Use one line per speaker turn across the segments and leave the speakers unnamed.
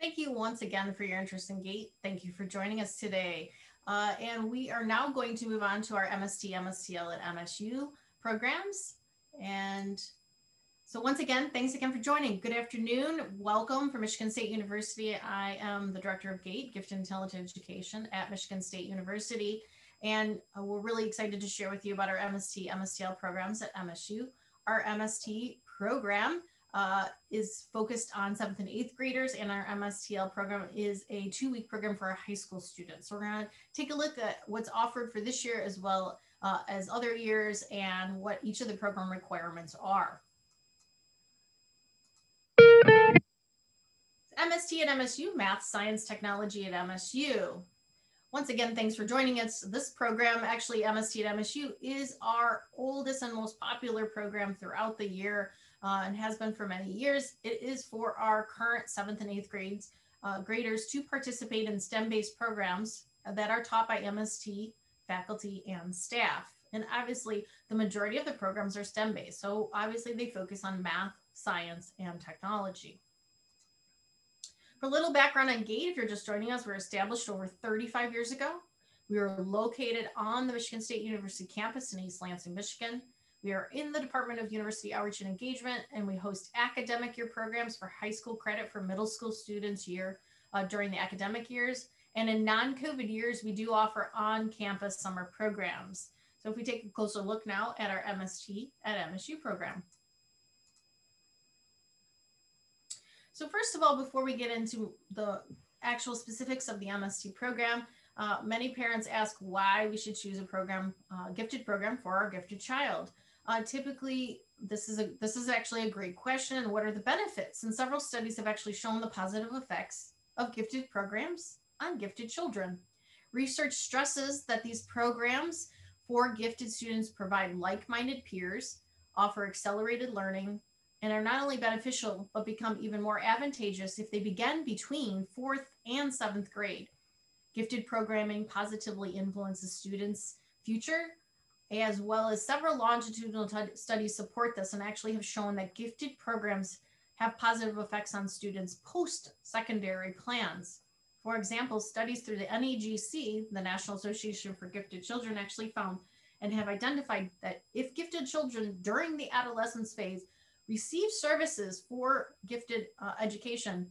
Thank you once again for your interest in GATE. Thank you for joining us today. And we are now going to move on to our MST, MSTL, and MSU programs. And so once again, thanks again for joining. Good afternoon. Welcome from Michigan State University. I am the director of GATE, Gifted and Talented Education at Michigan State University. And we're really excited to share with you about our MST, MSTL programs at MSU. Our MST program is focused on 7th and 8th graders, and our MSTL program is a 2-week program for our high school students. So we're going to take a look at what's offered for this year as well as other years and what each of the program requirements are. MST at MSU, Math, Science, Technology at MSU. Once again, thanks for joining us. This program, actually MST at MSU, is our oldest and most popular program throughout the year and has been for many years. It is for our current 7th and 8th graders to participate in STEM-based programs that are taught by MST faculty and staff. And obviously, the majority of the programs are STEM-based. So obviously, they focus on math, science, and technology. For a little background on GATE, if you're just joining us, we're established over 35 years ago. We are located on the Michigan State University campus in East Lansing, Michigan. We are in the Department of University Outreach and Engagement, and we host academic year programs for high school credit for middle school students during the academic years. And in non-COVID years, we do offer on-campus summer programs. So if we take a closer look now at our MST at MSU program. So first of all, before we get into the actual specifics of the MST program, many parents ask why we should choose a program, gifted program for our gifted child. Typically, this is actually a great question. What are the benefits? And several studies have actually shown the positive effects of gifted programs on gifted children. Research stresses that these programs for gifted students provide like-minded peers, offer accelerated learning, and are not only beneficial, but become even more advantageous if they begin between 4th and 7th grade. Gifted programming positively influences students' future, as well as several longitudinal studies support this and actually have shown that gifted programs have positive effects on students' post-secondary plans. For example, studies through the NEGC, the National Association for Gifted Children, actually found and have identified that if gifted children during the adolescence phase receive services for gifted education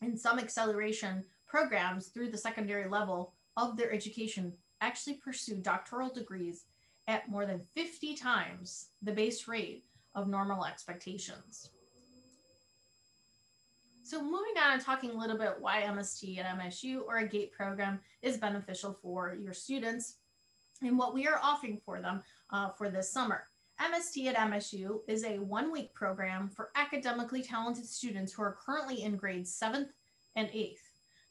and some acceleration programs through the secondary level of their education, actually pursue doctoral degrees at more than 50 times the base rate of normal expectations. So moving on and talking a little bit why MST at MSU or a GATE program is beneficial for your students and what we are offering for them for this summer. MST at MSU is a 1-week program for academically talented students who are currently in grades 7th and 8th.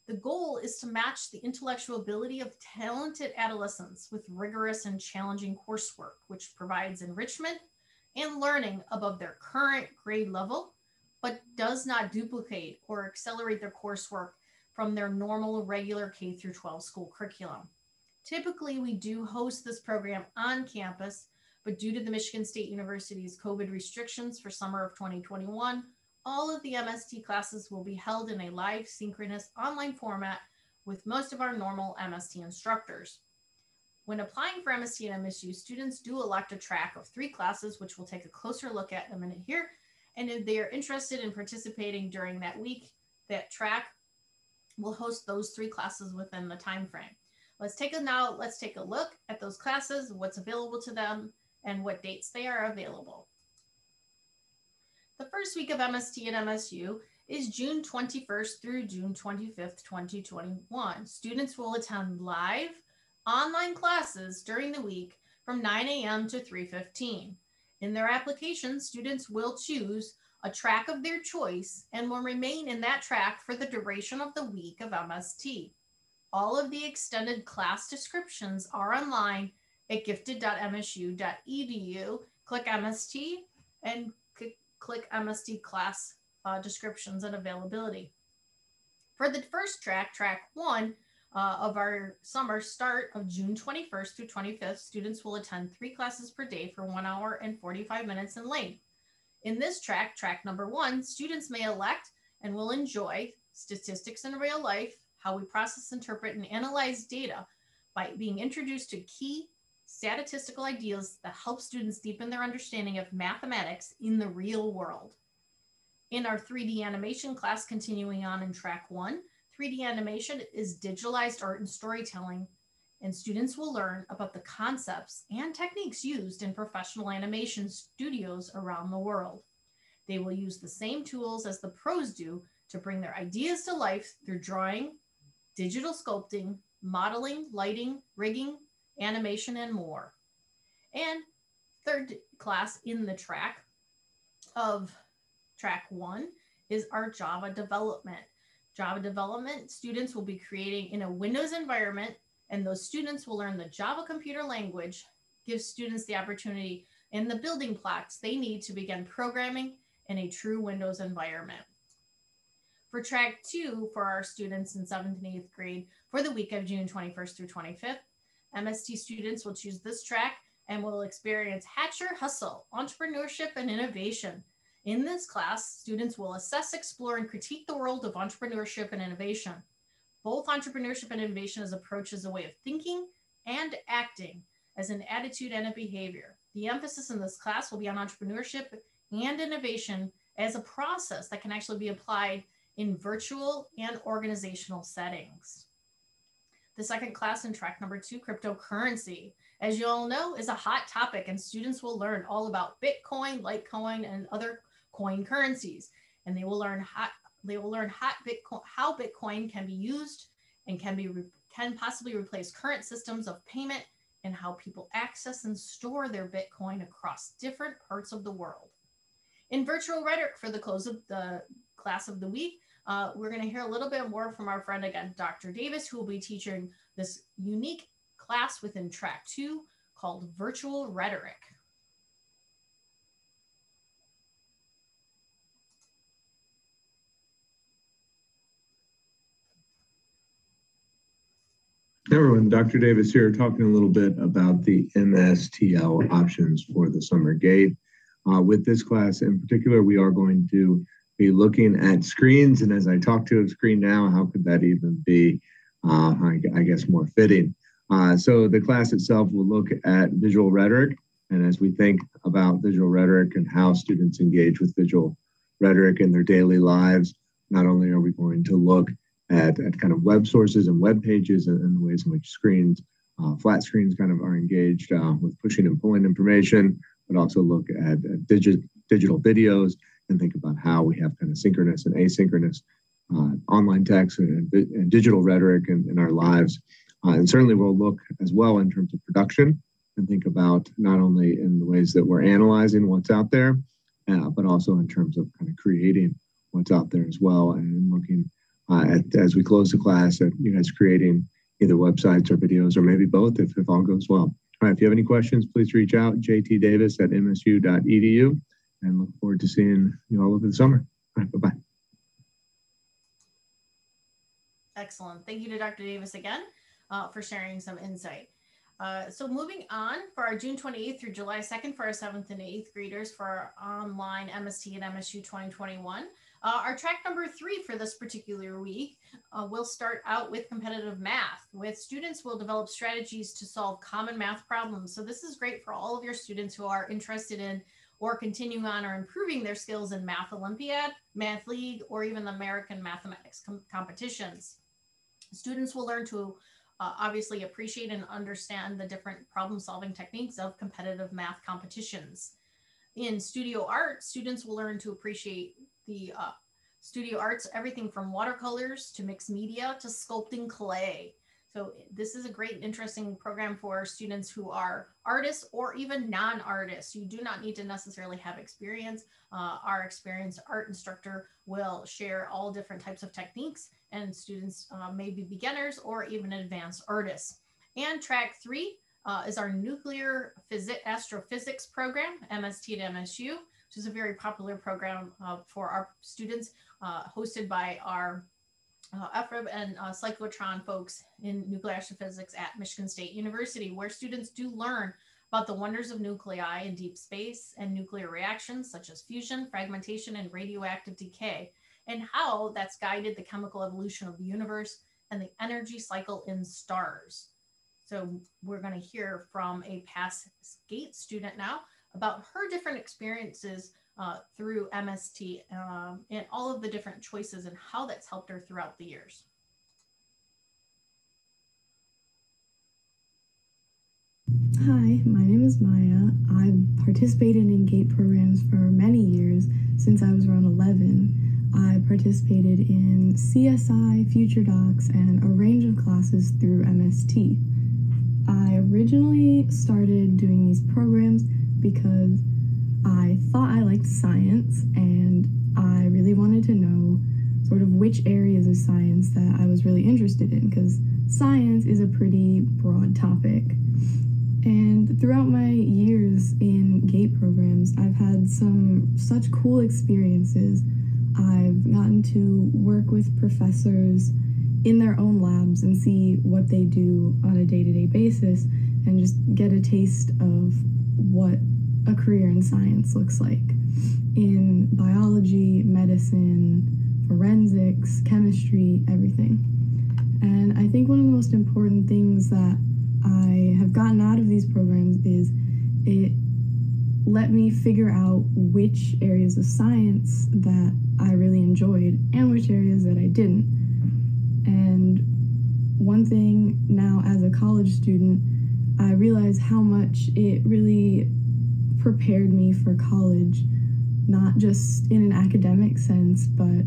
The goal is to match the intellectual ability of talented adolescents with rigorous and challenging coursework, which provides enrichment and learning above their current grade level, but does not duplicate or accelerate their coursework from their normal regular K-12 school curriculum. Typically, we do host this program on campus, but due to the Michigan State University's COVID restrictions for summer of 2021, all of the MST classes will be held in a live synchronous online format with most of our normal MST instructors. When applying for MST and MSU, students do elect a track of 3 classes, which we'll take a closer look at in a minute here. And if they are interested in participating during that week, that track will host those 3 classes within the time frame. Let's take a look at those classes, what's available to them, and what dates they are available. The first week of MST at MSU is June 21st through June 25th, 2021. Students will attend live online classes during the week from 9 a.m. to 3:15. In their application, students will choose a track of their choice and will remain in that track for the duration of the week of MST. All of the extended class descriptions are online at gifted.msu.edu. Click MST and click MST class descriptions and availability. For the first track, track 1 of our summer start of June 21st through 25th, students will attend 3 classes per day for 1 hour and 45 minutes in length. In this track, track number 1, students may elect and will enjoy statistics in real life, how we process, interpret, and analyze data by being introduced to key statistical ideas that help students deepen their understanding of mathematics in the real world. In our 3D animation class, continuing on in track 1, 3D animation is digitalized art and storytelling, and students will learn about the concepts and techniques used in professional animation studios around the world. They will use the same tools as the pros do to bring their ideas to life through drawing, digital sculpting, modeling, lighting, rigging, animation, and more. And third class in the track of track 1 is our Java development. Java development students will be creating in a Windows environment, and those students will learn the Java computer language, gives students the opportunity and the building blocks they need to begin programming in a true Windows environment. For track 2, for our students in 7th and 8th grade, for the week of June 21st through 25th, MST students will choose this track and will experience Hatcher Hustle, Entrepreneurship and Innovation. In this class, students will assess, explore, and critique the world of entrepreneurship and innovation. Both entrepreneurship and innovation is approached as a way of thinking and acting as an attitude and a behavior. The emphasis in this class will be on entrepreneurship and innovation as a process that can actually be applied in virtual and organizational settings. The second class in track number 2, cryptocurrency, as you all know, is a hot topic, and students will learn all about Bitcoin, Litecoin, and other coin currencies. And they will learn how Bitcoin can be used and can possibly replace current systems of payment, and how people access and store their Bitcoin across different parts of the world. In virtual rhetoric, for the close of the class of the week, we're going to hear a little bit more from our friend again, Dr. Davis, who will be teaching this unique class within track 2 called Virtual Rhetoric.
Hey everyone, Dr. Davis here, talking a little bit about the MSTL options for the summer gate. With this class in particular, we are going to be looking at screens, and as I talk to a screen now, how could that even be, I guess, more fitting? So the class itself will look at visual rhetoric, and as we think about visual rhetoric and how students engage with visual rhetoric in their daily lives, not only are we going to look at kind of web sources and web pages and the ways in which screens, flat screens kind of are engaged with pushing and pulling information, but also look at digital videos and think about how we have kind of synchronous and asynchronous online text and digital rhetoric in our lives. And certainly we'll look as well in terms of production and think about not only in the ways that we're analyzing what's out there, but also in terms of kind of creating what's out there as well, and looking as we close the class at you guys creating either websites or videos or maybe both if all goes well. All right, if you have any questions, please reach out, jtdavis@msu.edu, and look forward to seeing you all over the summer. All right, bye-bye.
Excellent. Thank you to Dr. Davis again for sharing some insight. So moving on, for our June 28th through July 2nd for our 7th and 8th graders for our online MST and MSU 2021, our track number 3 for this particular week will start out with competitive math. With students, will develop strategies to solve common math problems. So this is great for all of your students who are interested in or continuing on or improving their skills in Math Olympiad, Math League, or even the American Mathematics competitions. Students will learn to obviously appreciate and understand the different problem-solving techniques of competitive math competitions. In studio art, students will learn to appreciate the studio arts, everything from watercolors to mixed media to sculpting clay. So this is a great, interesting program for students who are artists or even non-artists. You do not need to necessarily have experience. Our experienced art instructor will share all different types of techniques, and students may be beginners or even advanced artists. And track 3 is our nuclear astrophysics program, MST at MSU, which is a very popular program for our students, hosted by our EFRB and cyclotron folks in nuclear astrophysics at Michigan State University, where students do learn about the wonders of nuclei in deep space and nuclear reactions such as fusion, fragmentation, and radioactive decay. and how that's guided the chemical evolution of the universe and the energy cycle in stars. So we're going to hear from a past GATE student now about her different experiences through MST and all of the different choices and how that's helped her throughout the years.
Hi, my name is Maya. I've participated in GATE programs for many years, since I was around 11. I participated in CSI, Future Docs, and a range of classes through MST. I originally started doing these programs because I thought I liked science and I really wanted to know sort of which areas of science that I was really interested in, because science is a pretty broad topic. And throughout my years in GATE programs, I've had such cool experiences. I've gotten to work with professors in their own labs and see what they do on a day-to-day basis and just get a taste of what a career in science looks like in biology, medicine, forensics, chemistry, everything. And I think one of the most important things that I have gotten out of these programs is it let me figure out which areas of science that I really enjoyed and which areas that I didn't. And one thing now as a college student, I realize how much it really prepared me for college, not just in an academic sense, but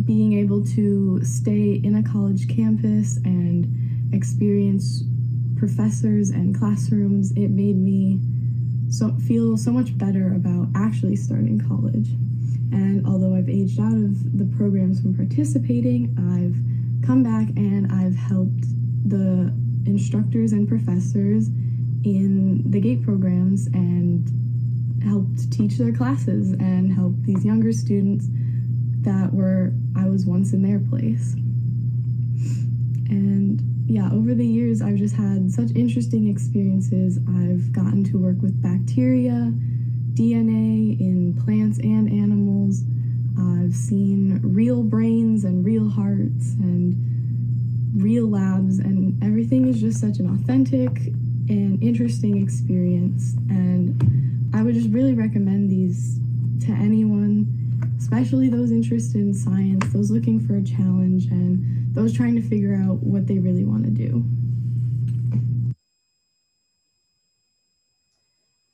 being able to stay in a college campus and experience professors and classrooms. It made me feel so much better about actually starting college. And although I've aged out of the programs from participating, I've come back and I've helped the instructors and professors in the GATE programs and helped teach their classes and help these younger students that I was once in their place. And yeah, over the years, I've just had such interesting experiences. I've gotten to work with bacteria, DNA in plants and animals. I've seen real brains and real hearts and real labs, and everything is just such an authentic and interesting experience. And I would just really recommend these to anyone, especially those interested in science, those looking for a challenge, and those trying to figure out what they really want to do.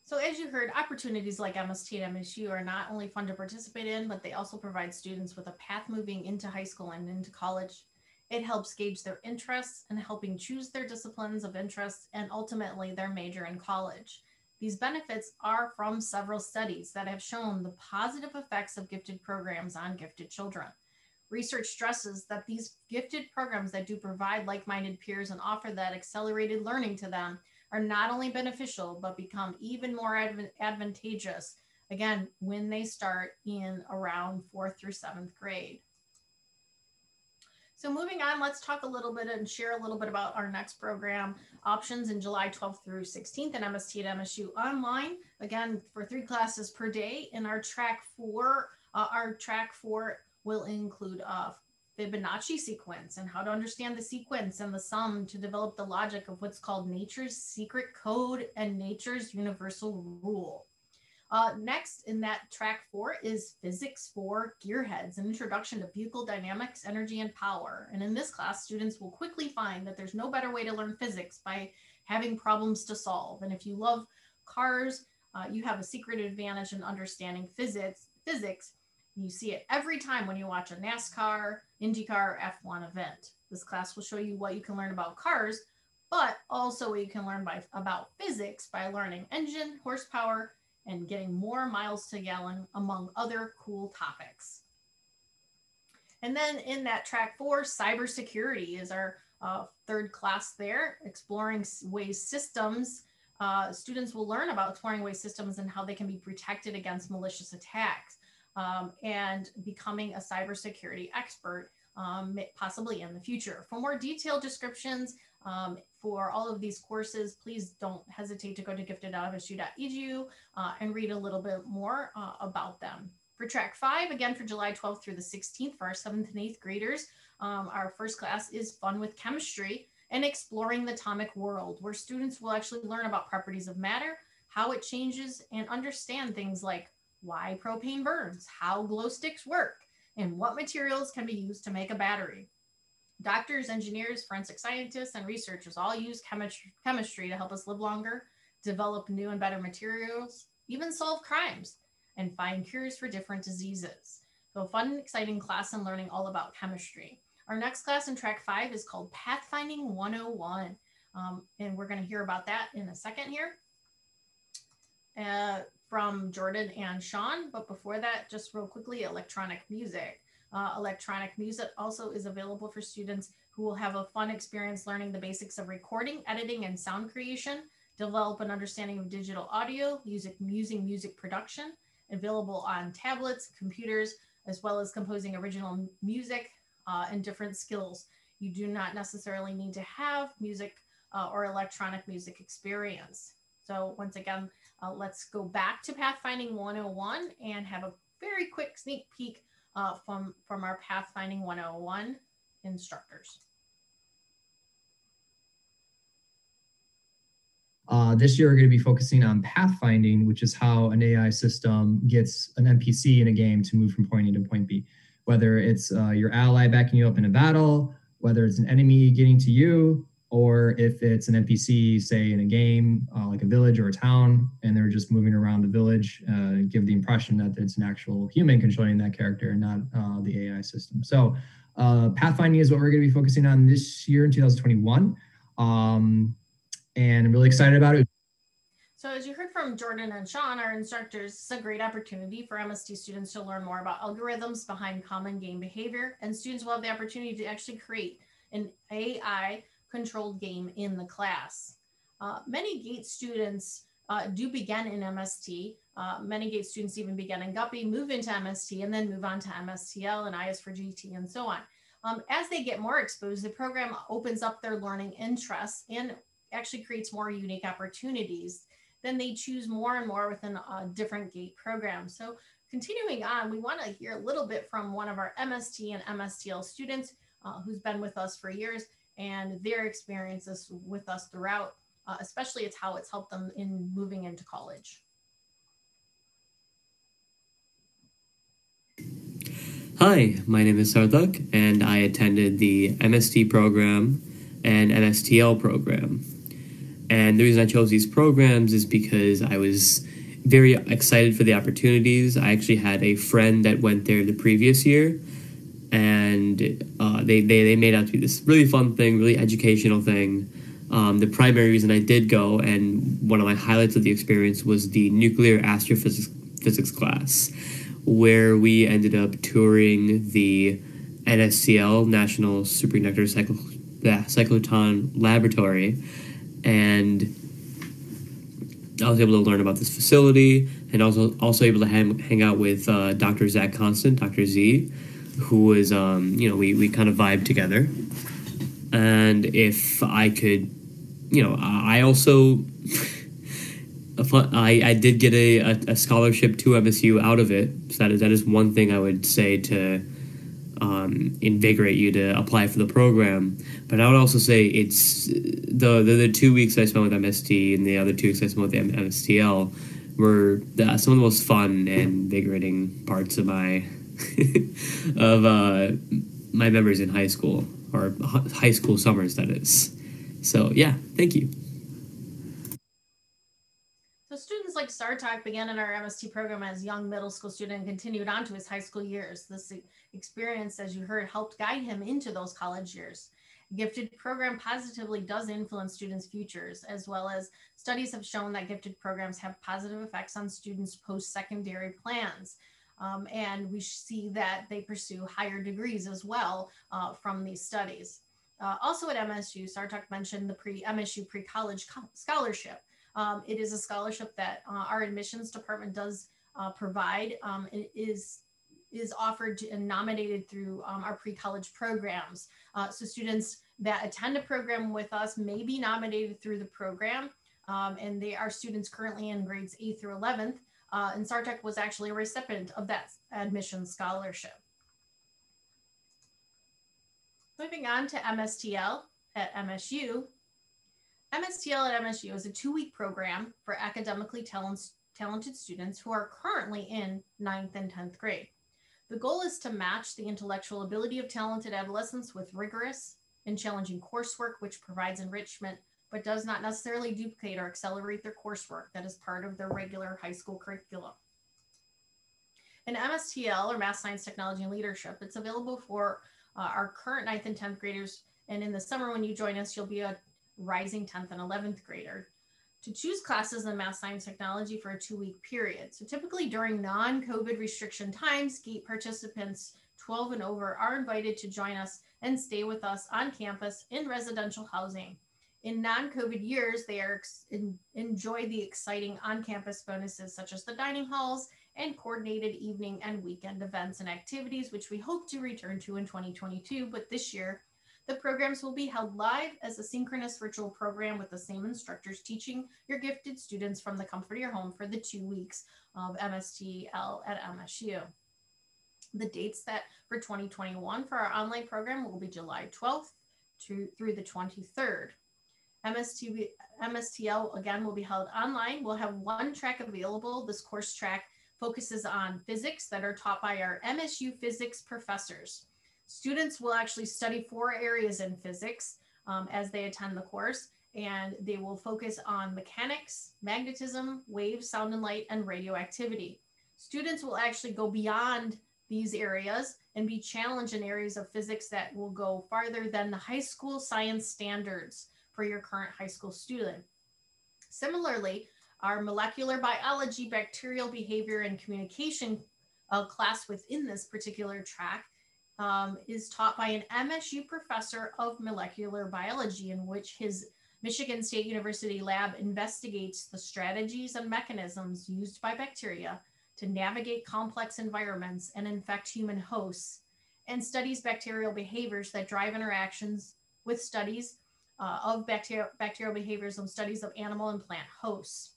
So as you heard, opportunities like MST and MSU are not only fun to participate in, but they also provide students with a path moving into high school and into college. It helps gauge their interests and helping choose their disciplines of interest and ultimately their major in college. These benefits are from several studies that have shown the positive effects of gifted programs on gifted children. Research stresses that these gifted programs that do provide like-minded peers and offer that accelerated learning to them are not only beneficial, but become even more advantageous, again, when they start in around 4th through 7th grade. So moving on, let's talk a little bit and share a little bit about our next program options in July 12th through 16th in MST at MSU online. Again, for 3 classes per day. In our track 4, will include Fibonacci sequence and how to understand the sequence and the sum to develop the logic of what's called nature's secret code and nature's universal rule. Next in that track 4 is physics for gearheads, an introduction to vehicle dynamics, energy, and power. And in this class, students will quickly find that there's no better way to learn physics by having problems to solve. And if you love cars, you have a secret advantage in understanding physics. You see it every time when you watch a NASCAR, IndyCar, or F1 event. This class will show you what you can learn about cars, but also what you can learn about physics by learning engine, horsepower, and getting more miles to gallon, among other cool topics. And then in that track 4, cybersecurity is our 3rd class there, exploring waste systems. Students will learn about exploring waste systems and how they can be protected against malicious attacks. And becoming a cybersecurity expert, possibly in the future. For more detailed descriptions for all of these courses, please don't hesitate to go to gifted.msu.edu and read a little bit more about them. For track 5, again for July 12th through the 16th for our 7th and 8th graders, our first class is Fun with Chemistry and Exploring the Atomic World, where students will actually learn about properties of matter, how it changes, and understand things like why propane burns, how glow sticks work, and what materials can be used to make a battery. Doctors, engineers, forensic scientists, and researchers all use chemistry to help us live longer, develop new and better materials, even solve crimes, and find cures for different diseases. So a fun, exciting class and learning all about chemistry. Our next class in track 5 is called Pathfinding 101. And we're going to hear about that in a second here from Jordan and Sean. But before that, just real quickly, electronic music. Electronic music also is available for students who will have a fun experience learning the basics of recording, editing, and sound creation, develop an understanding of digital audio, using music production, available on tablets, computers, as well as composing original music and different skills. You do not necessarily need to have music or electronic music experience. So once again, let's go back to Pathfinding 101 and have a very quick sneak peek from our Pathfinding 101 instructors.
This year, we're going to be focusing on pathfinding, which is how an AI system gets an NPC in a game to move from point A to point B. Whether it's your ally backing you up in a battle, whether it's an enemy getting to you, or if it's an NPC, say in a game, like a village or a town, and they're just moving around the village, give the impression that it's an actual human controlling that character and not the AI system. So pathfinding is what we're going to be focusing on this year in 2021. And I'm really excited about it.
So as you heard from Jordan and Sean, our instructors, it's a great opportunity for MST students to learn more about algorithms behind common game behavior, and students will have the opportunity to actually create an AI controlled game in the class. Many GATE students do begin in MST. Many GATE students even begin in Guppy, move into MST, and then move on to MSTL and I is for GT and so on. As they get more exposed, the program opens up their learning interests and actually creates more unique opportunities. Then they choose more and more within different GATE programs. So continuing on, we want to hear a little bit from one of our MST and MSTL students who's been with us for years and their experiences with us throughout, especially it's how it's helped them in moving into college.
Hi, my name is Sarthak, and I attended the MST program and MSTL program. And the reason I chose these programs is because I was very excited for the opportunities. I actually had a friend that went there the previous year, and they made out to be this really fun thing, really educational thing. The primary reason I did go, and one of my highlights of the experience, was the nuclear astrophysics class, where we ended up touring the NSTL, National Superconductor Cyclotron Laboratory, and I was able to learn about this facility, and also able to hang out with Dr. Zach Constant, Dr. Z, who was, we kind of vibed together. And if I could, I also, I did get a scholarship to MSU out of it. So that is one thing I would say to invigorate you to apply for the program. But I would also say it's the 2 weeks I spent with MST and the other 2 weeks I spent with MSTL were some of the most fun and invigorating parts of my my memories in high school, or high school summers, that is. So yeah, thank you.
So students like Sartak began in our MST program as young middle school student and continued on to his high school years. This experience, as you heard, helped guide him into those college years. Gifted program positively does influence students' futures, as well as studies have shown that gifted programs have positive effects on students' post-secondary plans. And we see that they pursue higher degrees as well from these studies. Also at MSU, Sartak mentioned the MSU pre-college scholarship. It is a scholarship that our admissions department does provide. It is offered and nominated through our pre-college programs. So students that attend a program with us may be nominated through the program, and they are students currently in grades 8th through 11th. and Sartek was actually a recipient of that admission scholarship. Moving on to MSTL at MSU. MSTL at MSU is a 2-week program for academically talented students who are currently in 9th and 10th grade. The goal is to match the intellectual ability of talented adolescents with rigorous and challenging coursework, which provides enrichment, but does not necessarily duplicate or accelerate their coursework that is part of their regular high school curriculum. In MSTL, or Math, Science, Technology, and Leadership, it's available for our current 9th and 10th graders. And in the summer, when you join us, you'll be a rising 10th and 11th grader to choose classes in Math, Science, Technology for a 2-week period. So typically during non-COVID restriction times, GATE participants 12 and over are invited to join us and stay with us on campus in residential housing. In non-COVID years, they enjoy the exciting on-campus bonuses such as the dining halls and coordinated evening and weekend events and activities, which we hope to return to in 2022. But this year, the programs will be held live as a synchronous virtual program with the same instructors teaching your gifted students from the comfort of your home for the 2 weeks of MSTL at MSU. The dates that for 2021 for our online program will be July 12th through the 23rd. MSTL again will be held online. We'll have one track available. This course track focuses on physics that are taught by our MSU physics professors. Students will actually study 4 areas in physics as they attend the course, and they will focus on mechanics, magnetism, waves, sound and light, and radioactivity. Students will actually go beyond these areas and be challenged in areas of physics that will go farther than the high school science standards for your current high school student. Similarly, our molecular biology, bacterial behavior, and communication class within this particular track is taught by an MSU professor of molecular biology, in which his Michigan State University lab investigates the strategies and mechanisms used by bacteria to navigate complex environments and infect human hosts, and studies bacterial behaviors that drive interactions with studies of bacterial behaviors and studies of animal and plant hosts.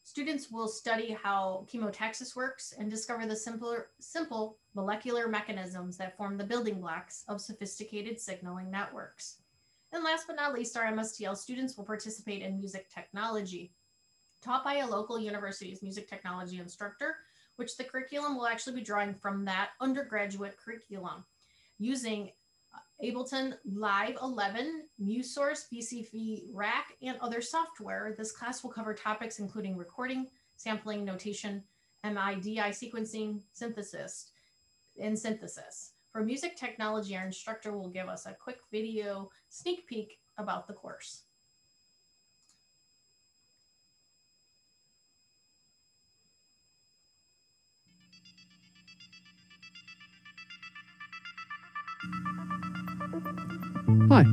Students will study how chemotaxis works and discover the simple molecular mechanisms that form the building blocks of sophisticated signaling networks. And last but not least, our MSTL students will participate in music technology, taught by a local university's music technology instructor, which the curriculum will actually be drawing from that undergraduate curriculum using Ableton Live 11, MuseSource, VCV Rack, and other software. This class will cover topics including recording, sampling, notation, MIDI sequencing, synthesis. For music technology, our instructor will give us a quick video sneak peek about the course.
Hi,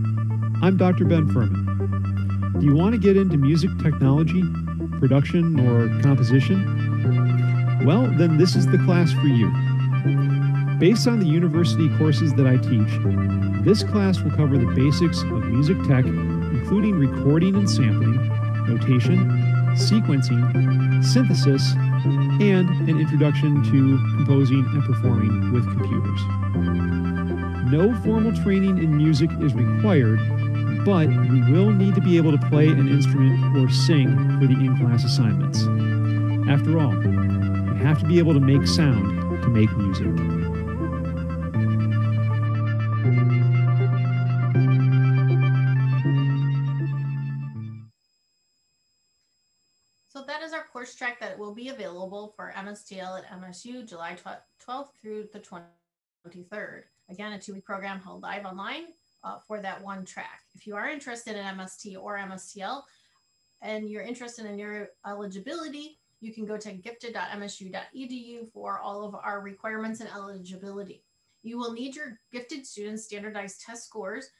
I'm Dr. Ben Furman. Do you want to get into music technology, production, or composition? Well, then this is the class for you. Based on the university courses that I teach, this class will cover the basics of music tech, including recording and sampling, notation, sequencing, synthesis, and an introduction to composing and performing with computers. No formal training in music is required, but you will need to be able to play an instrument or sing for the in-class assignments. After all, you have to be able to make sound to make music.
So that is our course track that will be available for MSTL at MSU July 12th through the 23rd. Again, a 2-week program held live online for that one track. If you are interested in MST or MSTL and you're interested in your eligibility, you can go to gifted.msu.edu for all of our requirements and eligibility. You will need your gifted students' standardized test scores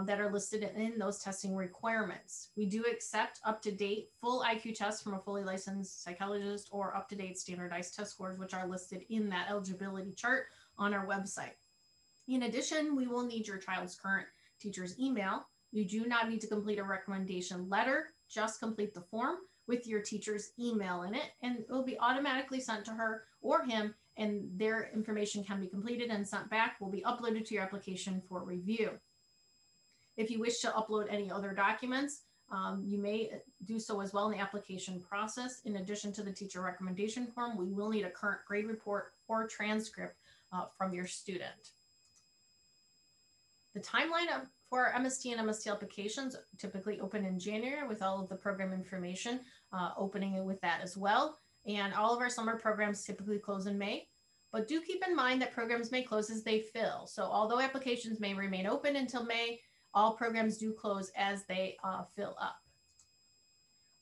that are listed in those testing requirements. We do accept up-to-date full IQ tests from a fully licensed psychologist or up-to-date standardized test scores, which are listed in that eligibility chart on our website. In addition, we will need your child's current teacher's email. You do not need to complete a recommendation letter, just complete the form, with your teacher's email in it, and it will be automatically sent to her or him, and their information can be completed and sent back, will be uploaded to your application for review. If you wish to upload any other documents, you may do so as well in the application process. In addition to the teacher recommendation form, we will need a current grade report or transcript from your student. The timeline for our MST and MST applications typically open in January, with all of the program information opening with that as well. And all of our summer programs typically close in May. But do keep in mind that programs may close as they fill. So although applications may remain open until May, all programs do close as they fill up.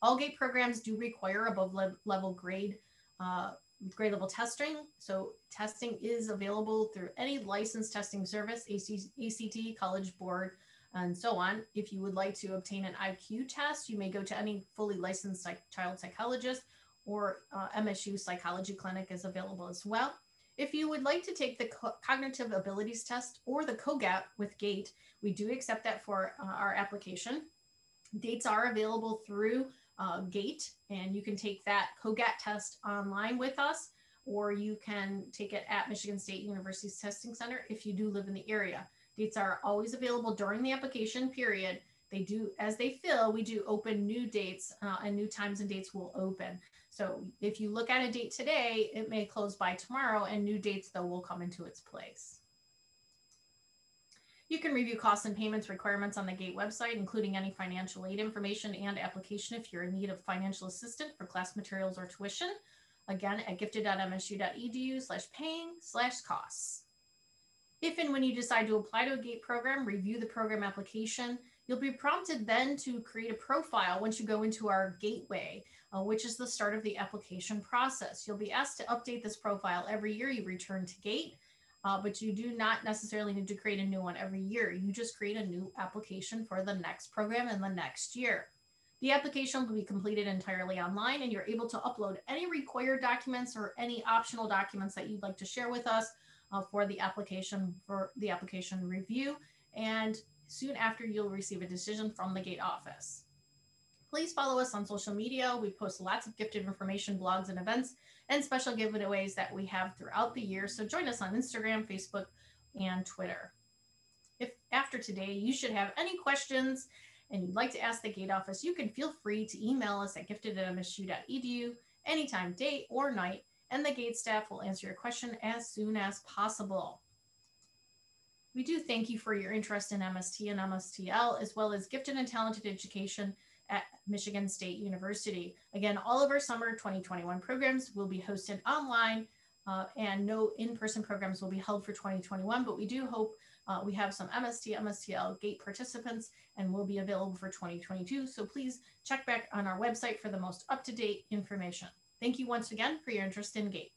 All GATE programs do require above level grade level testing. So testing is available through any licensed testing service, ACT, College Board, and so on. If you would like to obtain an IQ test, you may go to any fully licensed child psychologist, or MSU Psychology Clinic is available as well. If you would like to take the cognitive abilities test or the COGAT with GATE, we do accept that for our application. Dates are available through GATE, and you can take that COGAT test online with us, or you can take it at Michigan State University's Testing Center if you do live in the area. Dates are always available during the application period. They do, as they fill, we do open new dates, and new times and dates will open. So if you look at a date today, it may close by tomorrow, and new dates, though, will come into its place. You can review costs and payments requirements on the GATE website, including any financial aid information and application if you're in need of financial assistance for class materials or tuition. Again, at gifted.msu.edu/paying/costs. If and when you decide to apply to a GATE program, review the program application. You'll be prompted then to create a profile once you go into our Gateway, which is the start of the application process. You'll be asked to update this profile every year you return to GATE, but you do not necessarily need to create a new one every year. You just create a new application for the next program in the next year. The application will be completed entirely online, and you're able to upload any required documents or any optional documents that you'd like to share with us for the application review. And soon after, you'll receive a decision from the GATE office. Please follow us on social media. We post lots of gifted information, blogs, and events, and special giveaways that we have throughout the year. So join us on Instagram, Facebook, and Twitter. If after today you should have any questions and you'd like to ask the GATE office, you can feel free to email us at gifted@msu.edu anytime, day or night, and the GATE staff will answer your question as soon as possible. We do thank you for your interest in MST and MSTL, as well as gifted and talented education at Michigan State University. Again, all of our summer 2021 programs will be hosted online, and no in-person programs will be held for 2021, but we do hope we have some MST, MSTL GATE participants, and will be available for 2022. So please check back on our website for the most up-to-date information. Thank you once again for your interest in GATE.